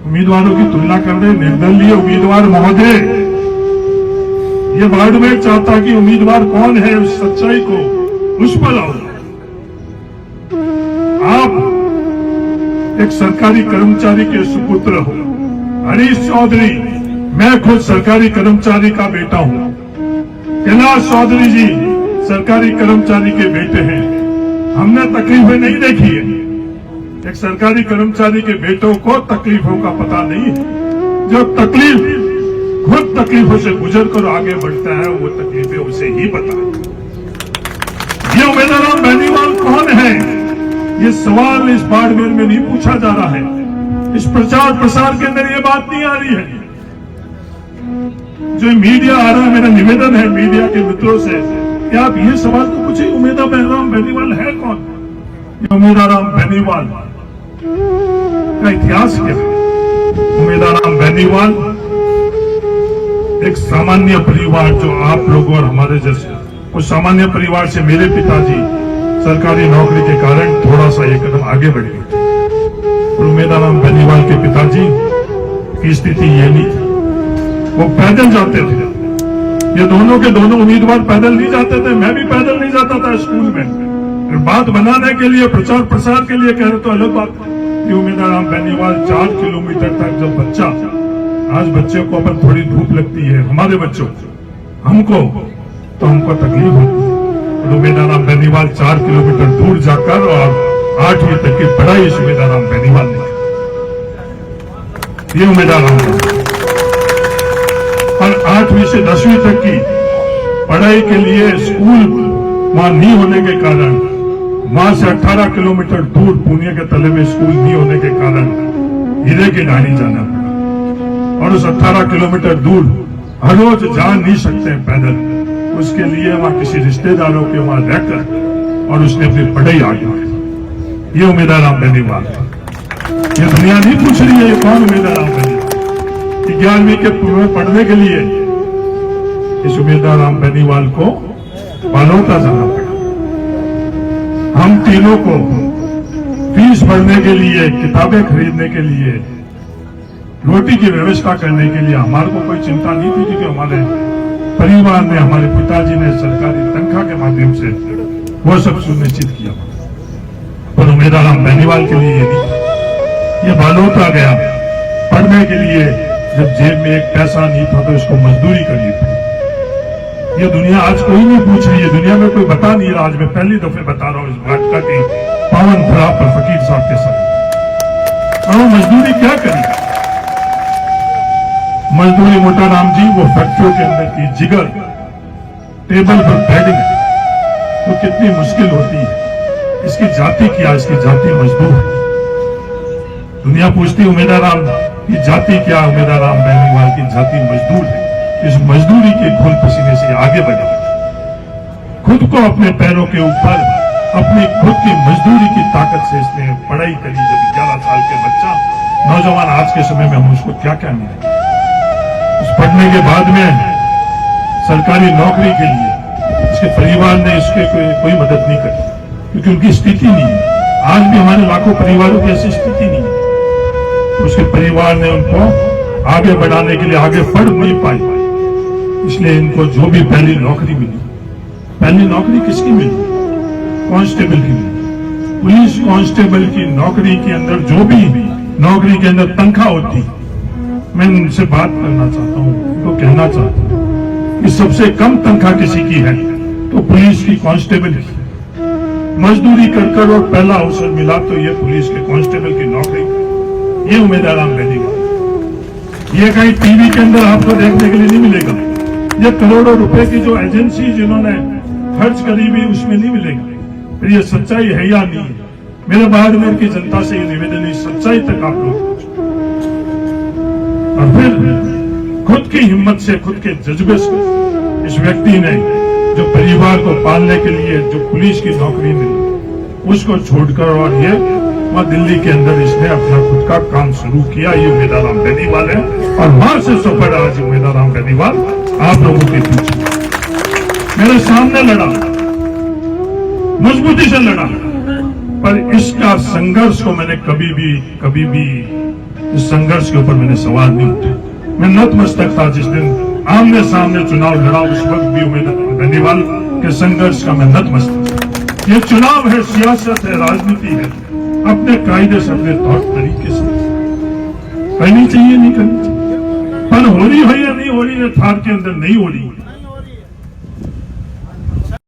उम्मीदवारों की तुलना कर रहे निर्दलीय उम्मीदवार महोदय। ये बाड़मेर चाहता कि उम्मीदवार कौन है उस सच्चाई को उस पर आओ। आप एक सरकारी कर्मचारी के सुपुत्र हो। हरीश चौधरी, मैं खुद सरकारी कर्मचारी का बेटा हूं। कैलाश चौधरी जी सरकारी कर्मचारी के बेटे हैं। हमने तकलीफें नहीं देखी है। एक सरकारी कर्मचारी के बेटों को तकलीफों का पता नहीं है। जो तकलीफ खुद तकलीफों से गुजर कर आगे बढ़ता है वो तकलीफें उसे ही पता है। ये उम्मीदवार बेनीवाल कौन है, ये सवाल इस बाड़मेर में नहीं पूछा जा रहा है। इस प्रचार प्रसार के अंदर ये बात नहीं आ रही है। जो मीडिया आ रहा है, मेरा निवेदन है मीडिया के मित्रों से कि आप ये सवाल तो पूछे उम्मीदवार बेनीवाल है कौन। ये उम्मीदवार बेनीवाल का इतिहास क्या है। उम्मीदवार बेनीवाल एक सामान्य परिवार, जो आप लोगों और हमारे जैसे उस सामान्य परिवार से मेरे पिताजी सरकारी नौकरी के कारण थोड़ा सा एक कदम आगे बढ़े। और उम्मीदवार बेनीवाल के पिताजी की स्थिति ये नहीं थी, वो पैदल जाते थे। ये दोनों के दोनों उम्मीदवार पैदल नहीं जाते थे, मैं भी पैदल नहीं जाता था स्कूल में। बात बनाने के लिए, प्रचार प्रसार के लिए कह रहे तो अलग बात। ये उम्मीदवार बेनीवाल 4 किलोमीटर तक जब बच्चा, आज बच्चे को अपन थोड़ी धूप लगती है, हमारे बच्चों हमको तो हमको तकलीफ होती है। और उम्मीदवार बेनीवाल 4 किलोमीटर दूर जाकर और 8वीं तक की पढ़ाई इस उम्मीदवार बेनीवाल ने की। ये उम्मीदवार और 8वीं से 10वीं तक की पढ़ाई के लिए स्कूल वहां नहीं होने के कारण, वहां से 18 किलोमीटर दूर पुणे के तले में स्कूल नहीं होने के कारण हीरे की ढाणी जाना पड़ा। और उस 18 किलोमीटर दूर हर रोज जा नहीं सकते पैदल, उसके लिए वहां किसी रिश्तेदारों के वहां रहकर और उसने अपनी पढ़ाई आगे बढ़ाई। ये उम्मीदवार बेनीवाल, ये दुनिया नहीं पूछ रही है ये कौन उम्मीदवार बेनीवाल। 11वीं के पढ़ने के लिए इस उम्मीदवार बेनीवाल को बालोता जाना पड़ा। हम तीनों को फीस भरने के लिए, किताबें खरीदने के लिए, रोटी की व्यवस्था करने के लिए हमारे को कोई चिंता नहीं थी, क्योंकि हमारे परिवार ने, हमारे पिताजी ने सरकारी तनख्वाह के माध्यम से वो सब सुनिश्चित किया। पर उम्मीदवार बेनीवाल के लिए ये नहीं, ये बालोता गया पढ़ने के लिए। जब जेब में एक पैसा नहीं था तो इसको मजदूरी करनी थी। ये दुनिया आज कोई नहीं पूछ रही है, दुनिया में कोई बता नहीं रहा। आज मैं पहली दफे बता रहा हूं इस भाटका की पावन धरा पर फकीर साहब के साथ। और वो मजदूरी क्या करी? मजदूरी मोटा राम जी वो फैक्ट्रियों के अंदर की जिगर, टेबल पर बैठिंग तो कितनी मुश्किल होती है। इसकी जाति क्या? इसकी जाति मजदूर है। दुनिया पूछती उम्मीदवार की जाति क्या? उम्मीदवार बेनीवाल की जाति मजदूर है। इस मजदूरी के खून पसीने से आगे बढ़ा, खुद को अपने पैरों के ऊपर अपनी खुद की मजदूरी की ताकत से इसने पढ़ाई करी। जब 11 साल के बच्चा, नौजवान, आज के समय में हम उसको क्या कहने, उस पढ़ने के बाद में सरकारी नौकरी के लिए इसके परिवार ने इसके कोई मदद नहीं करी, क्योंकि उनकी स्थिति नहीं है। आज भी हमारे लाखों परिवारों की ऐसी स्थिति नहीं है। उसके परिवार ने उनको आगे बढ़ाने के लिए आगे बढ़ नहीं पाई, इसलिए इनको जो भी पहली नौकरी मिली, पहली नौकरी किसकी मिली? कांस्टेबल की मिली। पुलिस कांस्टेबल की नौकरी के अंदर जो भी नौकरी के अंदर तनख्वाह होती, मैं उनसे बात करना चाहता हूं, उनको कहना चाहता हूं कि सबसे कम तनख्वाह किसी की है तो पुलिस की, कांस्टेबल की। मजदूरी कर और पहला अवसर मिला तो ये पुलिस के कांस्टेबल की नौकरी। ये उम्मीदवार बेनीवाल, ये कहीं टीवी के अंदर आपको देखने के लिए नहीं मिलेगा। ये करोड़ों रुपए की जो एजेंसी जिन्होंने खर्च करी भी उसमें नहीं मिलेगा। फिर ये सच्चाई है या नहीं है? मेरे बाड़मेर की जनता से ये निवेदन है, सच्चाई तक आप लोग और फिर खुद की हिम्मत से, खुद के जज्बे से इस व्यक्ति ने जो परिवार को पालने के लिए जो पुलिस की नौकरी मिली उसको छोड़कर और ये वहां दिल्ली के अंदर इसने अपना खुद का काम शुरू किया। ये उम्मीदवार बेनीवाल है और वहां से सफर आज उम्मीदवार बेनीवाल आप लोगों के पीछे मेरे सामने लड़ा, मजबूती से लड़ा, पर इसका संघर्ष को मैंने कभी भी इस संघर्ष के ऊपर मैंने सवाल नहीं उठाया। मैं नतमस्तक था जिस दिन आमने सामने चुनाव लड़ा, उस वक्त भी उम्मीद बेनीवाल के संघर्ष का मैं नतमस्तक। ये चुनाव है, सियासत है, राजनीति है, अपने कायदे से, अपने तौर तरीके से करनी चाहिए, नहीं करनी चाहिए, पर हो रही हो या नहीं हो रही है, थार के अंदर नहीं हो रही,